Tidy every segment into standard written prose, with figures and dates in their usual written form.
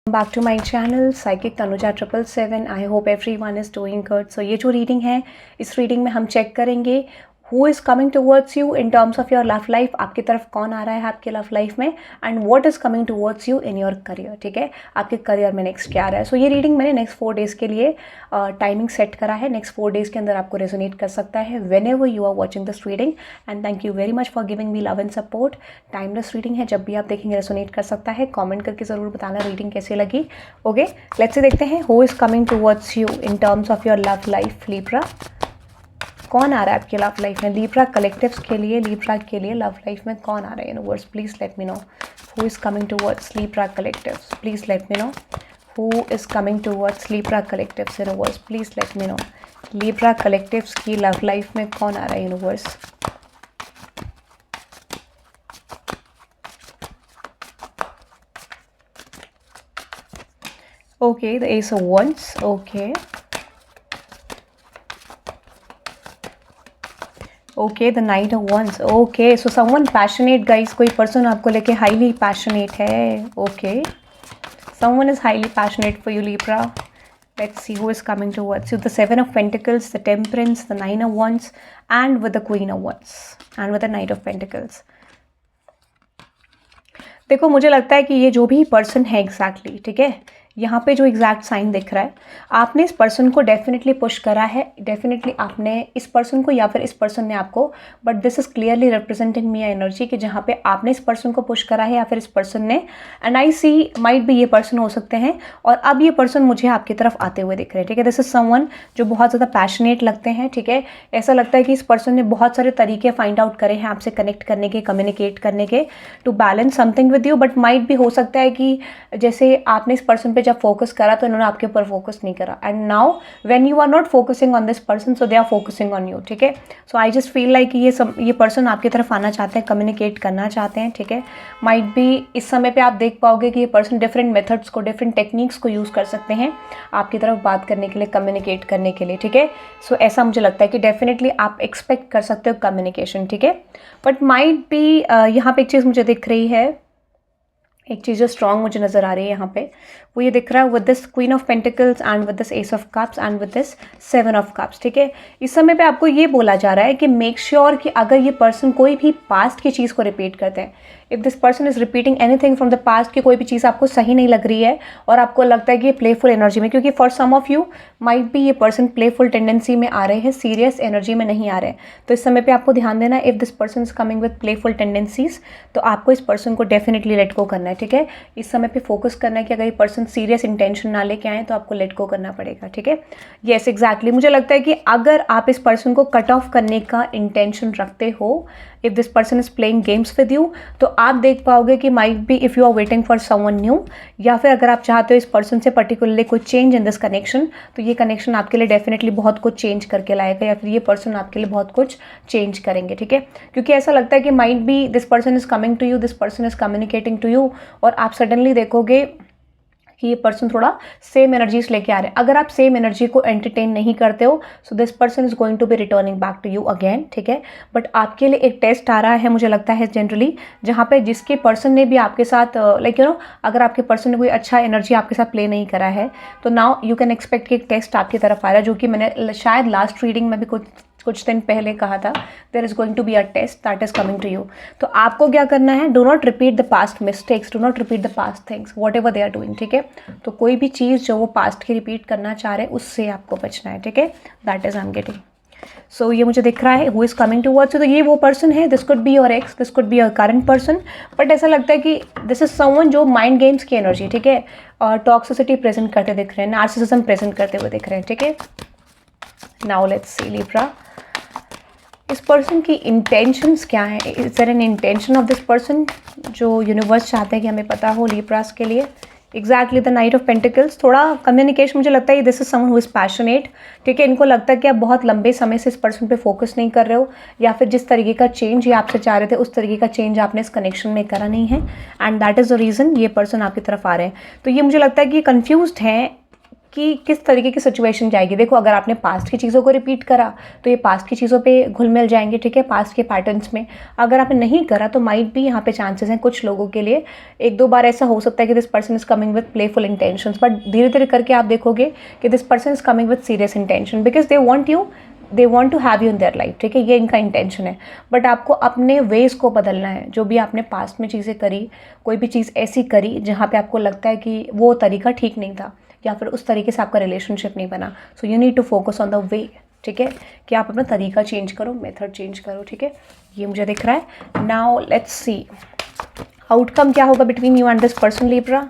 Back to my channel psychic Tanuja 777। I hope everyone is doing good. So ये जो reading है, इस reading में हम चेक करेंगे who is coming towards you in terms of your love life. आपकी तरफ कौन आ रहा है आपके लव लाइफ में, and what is coming towards you in your career. ठीक है, आपके करियर में नेक्स्ट क्या आ रहा है। सो ये रीडिंग मैंने नेक्स्ट 4 डेज़ के लिए टाइमिंग सेट करा है। नेक्स्ट 4 डेज़ के अंदर आपको रेजोनेट कर सकता है whenever you are watching this reading. And thank you very much for giving me love and support. Timeless reading है, जब भी आप देखेंगे रेजोनेट कर सकता है। कॉमेंट करके ज़रूर बताना रीडिंग कैसी लगी। ओके, लेट्स से देखते हैं who is coming towards you in terms of your love life. Libra, कौन आ रहा है आपके लव लाइफ में। लिब्रा कलेक्टिव्स के लिए, लिब्रा के लिए लव लाइफ में कौन आ रहा है। Universe please let me know who is coming towards Libra collectives. Please let me know who is coming towards Libra collectives. Universe please let me know Libra collectives की love life में कौन आ रहा है। Universe okay, the S of wands। Okay okay, the knight of wands। Okay, so someone passionate guys, कोई person आपको लेके highly passionate है। Okay, someone is highly passionate for you Libra. Let's see who is coming towards you. The 7 of Pentacles, the temperance, the 9 of wands and with the Queen of wands and with the Knight of Pentacles। देखो, मुझे लगता है कि ये जो भी person है exactly, ठीक है, यहाँ पे जो एग्जैक्ट साइन दिख रहा है, आपने इस पर्सन को डेफिनेटली पुश करा है। डेफिनेटली आपने इस पर्सन को या फिर इस पर्सन ने आपको, but this is clearly representing me energy कि जहाँ पे आपने इस पर्सन को पुश करा है या फिर इस पर्सन ने। एंड आई सी माइट भी ये पर्सन हो सकते हैं, और अब ये पर्सन मुझे आपकी तरफ आते हुए दिख रहे हैं। ठीक है, दिस इज समवन जो बहुत ज़्यादा पैशनेट लगते हैं। ठीक है, ऐसा लगता है कि इस पर्सन ने बहुत सारे तरीके फाइंड आउट करे हैं आपसे कनेक्ट करने के, कम्युनिकेट करने के, to balance something with you. But might भी हो सकता है कि जैसे आपने इस पर्सन पे जब फोकस करा तो इन्होंने आपके ऊपर फोकस नहीं करा, and now when you are not focusing on this person so they are focusing on you. ठीक है, so I just feel like ये पर्सन आपकी तरफ आना चाहते हैं, कम्युनिकेट करना चाहते हैं। ठीक है, माइट भी इस समय पे आप देख पाओगे कि ये पर्सन डिफरेंट मेथड्स को, डिफरेंट टेक्निक्स को यूज़ कर सकते हैं आपकी तरफ बात करने के लिए, कम्युनिकेट करने के लिए। ठीक है, सो ऐसा मुझे लगता है कि डेफिनेटली आप एक्सपेक्ट कर सकते हो कम्युनिकेशन। ठीक है, बट माइट भी यहाँ पे एक चीज़ मुझे दिख रही है, एक चीज़ जो स्ट्रॉन्ग मुझे नज़र आ रही है यहाँ पे, वो ये दिख रहा है with this queen of pentacles and with this S of cups and with this 7 of cups। ठीक है, इस समय पे आपको ये बोला जा रहा है कि मेक श्योर कि अगर ये पर्सन कोई भी पास्ट की चीज़ को रिपीट करते हैं, if this person is repeating anything from the past, की कोई भी चीज़ आपको सही नहीं लग रही है और आपको लगता है कि ये प्लेफुल एनर्जी में, क्योंकि for some of you might भी ये पर्सन प्लेफुल टेंडेंसी में आ रहे हैं, सीरियस एनर्जी में नहीं आ रहे हैं। तो इस समय पे आपको ध्यान देना है, if this person is coming with playful tendencies तो आपको इस पर्सन को डेफिनेटली लेट गो करना है। ठीक है, इस समय पे फोकस करना है कि अगर ये पर्सन सीरियस इंटेंशन ना लेके आए तो आपको लेट गो करना पड़ेगा। ठीक है, येस एग्जैक्टली, मुझे लगता है कि अगर आप इस पर्सन को कट ऑफ करने का इंटेंशन रखते हो, if this person is playing games with you, तो आप देख पाओगे कि might be if you are waiting for someone new, या फिर अगर आप चाहते हो इस पर्सन से पर्टिकुलरली कोई चेंज इन दिस कनेक्शन, तो ये कनेक्शन आपके लिए डेफिनेटली बहुत कुछ चेंज करके लाएगा, या फिर ये पर्सन आपके लिए बहुत कुछ चेंज करेंगे। ठीक है, क्योंकि ऐसा लगता है कि might be this person is coming to you, this person is communicating to you, और आप सडनली देखोगे कि ये पर्सन थोड़ा सेम एनर्जीज लेके आ रहे हैं। अगर आप सेम एनर्जी को एंटरटेन नहीं करते हो, so this person is going to be returning back to you again. ठीक है, बट आपके लिए एक टेस्ट आ रहा है, मुझे लगता है जनरली, जहाँ पे जिसके पर्सन ने भी आपके साथ लाइक यू नो, अगर आपके पर्सन ने कोई अच्छा एनर्जी आपके साथ प्ले नहीं करा है, तो नाउ यू कैन एक्सपेक्ट कि एक टेस्ट आपकी तरफ आ रहा है, जो कि मैंने शायद लास्ट रीडिंग में भी कुछ दिन पहले कहा था, there is going to be a test that is coming to you. तो आपको क्या करना है, do not repeat the past mistakes, do not repeat the past things whatever they are doing. ठीक है, तो कोई भी चीज़ जो वो पास्ट की रिपीट करना चाह रहे हैं उससे आपको बचना है। ठीक है, that is I am getting. So ये मुझे दिख रहा है who is coming towards you, तो ये वो पर्सन है, this could be your ex, this could be your current person, but ऐसा लगता है कि दिस इज समवन जो माइंड गेम्स की एनर्जी, ठीक है, और टॉक्सिसिटी प्रेजेंट करते दिख रहे हैं, नार्सिसिज्म प्रेजेंट करते हुए दिख रहे हैं। ठीक है, नाउ लेट्स सी लिब्रा, इस पर्सन की इंटेंशंस क्या है, is there an intention of this person जो यूनिवर्स चाहते हैं कि हमें पता हो लिब्रास के लिए। Exactly the knight of pentacles, थोड़ा कम्युनिकेशन, मुझे लगता है this is someone who is passionate. ठीक है, इनको लगता है कि आप बहुत लंबे समय से इस पर्सन पे फोकस नहीं कर रहे हो, या फिर जिस तरीके का चेंज ये आपसे चाह रहे थे उस तरीके का चेंज आपने इस कनेक्शन में करा नहीं है, and that is the reason ये पर्सन आपकी तरफ आ रहे हैं। तो ये मुझे लगता है कि कंफ्यूज्ड हैं कि किस तरीके की सिचुएशन जाएगी। देखो, अगर आपने पास्ट की चीज़ों को रिपीट करा तो ये पास्ट की चीज़ों पे घुल मिल जाएंगे, ठीक है, पास्ट के पैटर्न्स में। अगर आपने नहीं करा तो माइट भी यहाँ पे चांसेस हैं कुछ लोगों के लिए एक दो बार ऐसा हो सकता है कि this person is coming with playful intentions, but धीरे धीरे करके आप देखोगे कि this person is coming with serious intention, because they want to have you in their life, ठीक है, ये इनका इंटेंशन है। बट आपको अपने वेज को बदलना है। जो भी आपने पास्ट में चीज़ें करी, कोई भी चीज़ ऐसी करी जहाँ पे आपको लगता है कि वो तरीका ठीक नहीं था या फिर उस तरीके से आपका रिलेशनशिप नहीं बना, so you need to focus on the way, ठीक है, कि आप अपना तरीका चेंज करो, मेथड चेंज करो, ठीक है, ये मुझे दिख रहा है। नाउ लेट्स सी आउटकम क्या होगा between you and this person Libra.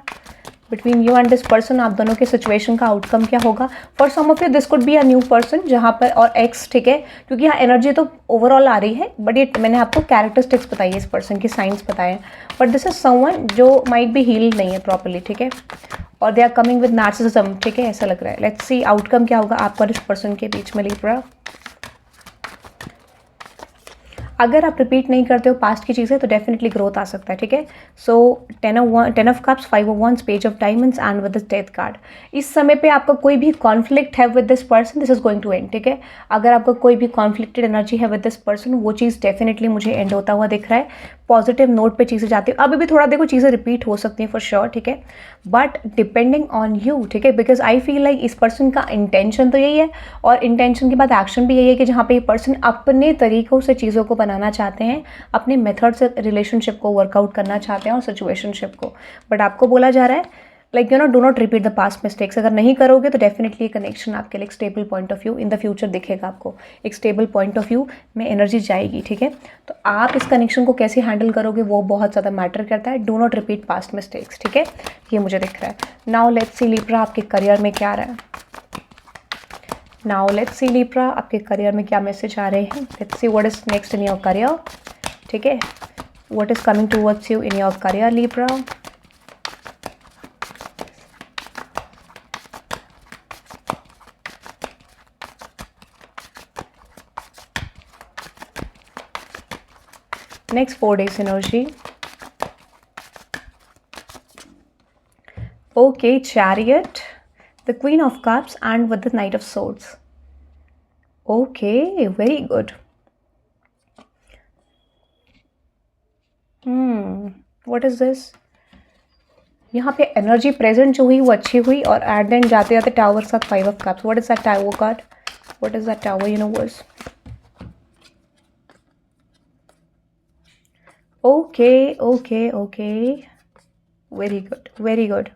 Between you and this person आप दोनों के सिचुएशन का आउटकम क्या होगा। For some of you this could be a new person जहाँ पर, और एक्स, ठीक है, क्योंकि यहाँ एनर्जी तो ओवरऑल आ रही है, बट ये मैंने आपको कैरेक्टरिस्टिक्स बताई है, इस पर्सन की साइंस बताए, बट दिस इज समवन जो माइट बी हील नहीं है प्रॉपरली, ठीक है, और they are coming with narcissism, ठीक है, ऐसा लग रहा है। लेट्स सी आउटकम क्या होगा आपका इस पर्सन के बीच में लिब्रा। अगर आप रिपीट नहीं करते हो पास्ट की चीज़ें तो डेफिनेटली ग्रोथ आ सकता है, ठीक है। So 10 of cups, 5 of wands, page of diamonds and with this death card. इस समय पे आपका कोई भी कॉन्फ्लिक्ट है with this person, this is going to end, ठीक है। अगर आपका कोई भी कॉन्फ्लिक्टेड एनर्जी है विद दिस पर्सन, वो चीज़ डेफिनेटली मुझे एंड होता हुआ दिख रहा है। पॉजिटिव नोट पे चीज़ें जाती है। अभी भी थोड़ा देखो चीज़ें रिपीट हो सकती हैं फॉर श्योर, ठीक है, बट डिपेंडिंग ऑन यू, ठीक है, बिकॉज आई फील लाइक इस पर्सन का इंटेंशन तो यही है, और इंटेंशन के बाद एक्शन भी यही है कि जहाँ पे ये पर्सन अपने तरीक़ों से चीज़ों को बनाना चाहते हैं, अपने मेथड से रिलेशनशिप को वर्कआउट करना चाहते हैं और सिचुएशनशिप को। बट आपको बोला जा रहा है like do not repeat the past mistakes. अगर नहीं करोगे तो डेफिनेटली ये कनेक्शन आपके लिए एक stable point of view in the future दिखेगा आपको, एक स्टेबल पॉइंट ऑफ व्यू में एनर्जी जाएगी, ठीक है। तो आप इस कनेक्शन को कैसे हैंडल करोगे वो बहुत ज़्यादा मैटर करता है। Do not repeat past mistakes, ठीक है, ये मुझे दिख रहा है। नाउ लेट्स सी लिब्रा आपके करियर में क्या आ रहा है। नाउ लेट्स सी लिब्रा आपके करियर में क्या मैसेज आ रहे हैं। Let's see what is next in your career, ठीक है, what is coming towards you in your career Libra. Next 4 days energy. Okay, Chariot, the Queen of Cups, and with the Knight of Swords. Okay, very good. What is this? यहाँ पे energy present जो हुई वो अच्छी हुई, और at the end जाते जाते टावर के साथ 5 of Cups. What is that Tower card? What is that Tower universe? Okay. Very good, very good.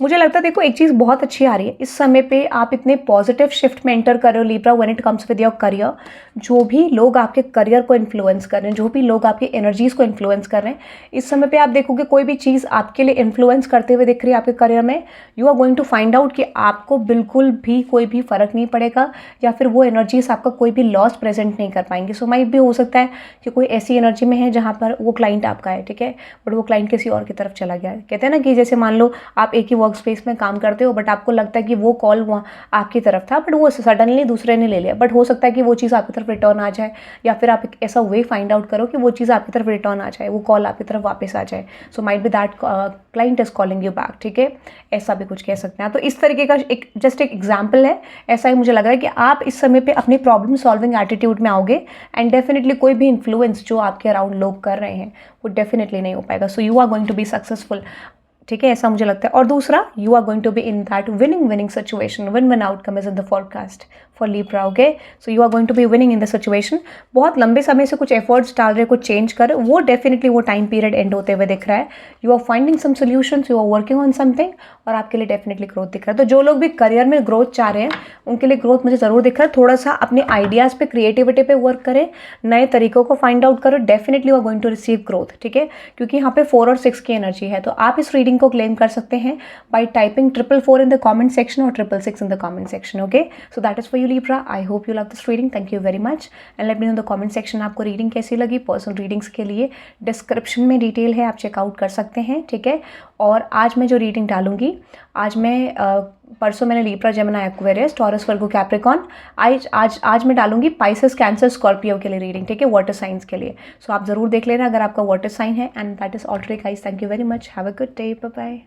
मुझे लगता है देखो एक चीज़ बहुत अच्छी आ रही है इस समय पे, आप इतने पॉजिटिव शिफ्ट में एंटर कर रहे हो Libra when it comes with your career. जो भी लोग आपके करियर को इन्फ्लुएंस कर रहे हैं, जो भी लोग आपकी एनर्जीज़ को इन्फ्लुएंस कर रहे हैं, इस समय पे आप देखोगे कोई भी चीज़ आपके लिए इन्फ्लुएंस करते हुए दिख रही है आपके करियर में, you are going to find out कि आपको बिल्कुल भी कोई भी फ़र्क नहीं पड़ेगा, या फिर वो एनर्जीज आपका कोई भी लॉस प्रेजेंट नहीं कर पाएंगे। सो माइट भी हो सकता है कि कोई ऐसी एनर्जी में है जहाँ पर वो क्लाइंट आपका है, ठीक है, बट वो क्लाइंट किसी और की तरफ चला गया है। कहते हैं ना कि जैसे मान लो आप एक ही वर्क स्पेस में काम करते हो, बट आपको लगता है कि वो कॉल वहाँ आपकी तरफ था, बट वो सडनली दूसरे ने ले लिया, बट हो सकता है कि वो चीज़ आपकी तरफ रिटर्न आ जाए, या फिर आप एक ऐसा वे फाइंड आउट करो कि वो चीज़ आपकी तरफ रिटर्न आ जाए, वो कॉल आपकी तरफ वापस आ जाए। So might be that client is calling you back, ठीक है, ऐसा भी कुछ कह सकते हैं। तो इस तरीके का एक जस्ट एक एग्जाम्पल है। ऐसा ही मुझे लग रहा है कि आप इस समय पे अपनी प्रॉब्लम सॉल्विंग एटीट्यूड में आओगे, एंड डेफिनेटली कोई भी इन्फ्लुएंस जो आपके अराउंड लोग कर रहे हैं वो डेफिनेटली नहीं हो पाएगा। So you are going to be successful, ठीक है, ऐसा मुझे लगता है। और दूसरा, you are going to be in that winning situation, win outcome is in the forecast for Libra, okay. So you are going to be winning in the situation. बहुत लंबे समय से कुछ एफर्ट्स डाल रहे, कुछ चेंज कर, वो डेफिनेटली वो टाइम पीरियड एंड होते हुए दिख रहा है। You are finding some solutions, you are working on something, और आपके लिए डेफिनेटली ग्रोथ दिख रहा है। तो जो लोग भी करियर में ग्रोथ चाह रहे हैं उनके लिए ग्रोथ मुझे ज़रूर दिख रहा है। थोड़ा सा अपने आइडियाज़ पे, क्रिएटिविटी पे वर्क करें, नए तरीकों को फाइंड आउट करो, definitely you are going to receive growth, ठीक है, क्योंकि यहाँ पे 4 और 6 की एनर्जी है। तो आप इस रीडिंग को क्लेम कर सकते हैं by typing 444 in the comment section or 666 in the comment section, okay? So that is for you Libra. I hope you love this reading. Thank you very much and let me know in the comment section आपको reading कैसी लगी। Personal readings के लिए description में detail है, आप checkout कर सकते हैं, ठीक है। और आज मैं जो रीडिंग डालूंगी, आज मैं परसों मैंने लिब्रा, जेमिनी, एक्वेरियस, टॉरस, वर्गो, कैप्रिकॉन, आज मैं डालूंगी पाइसेस, कैंसर, स्कॉर्पियो के लिए रीडिंग, ठीक है, वाटर साइंस के लिए। सो आप ज़रूर देख लेना अगर आपका वाटर साइन है। And that is all today guys. Thank you very much, have a good day, bye bye.